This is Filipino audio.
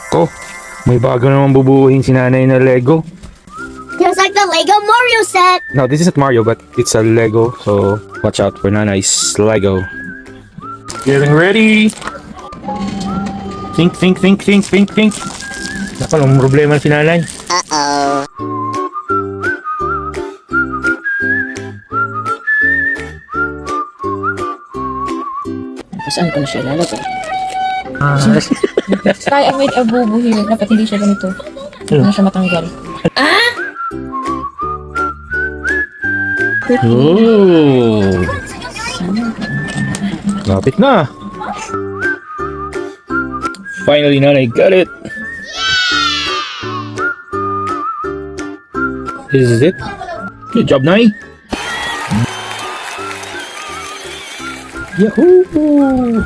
Nako, may bago naman bubuuhin si nanay na Lego. Just like the Lego Mario set. No, this isn't Mario, but it's a Lego, so watch out for Nanay's Lego. Getting ready! Think. Nako, anong problema si nanay? Uh-oh. Saan ko na siya ilalagay? Kaya wait, bubuhin. Dapat hindi siya ganito. Ano siya matanggal? Oh! Lapit na! Finally, nanay got it! This is it. Good job, Nanay! Yahoo!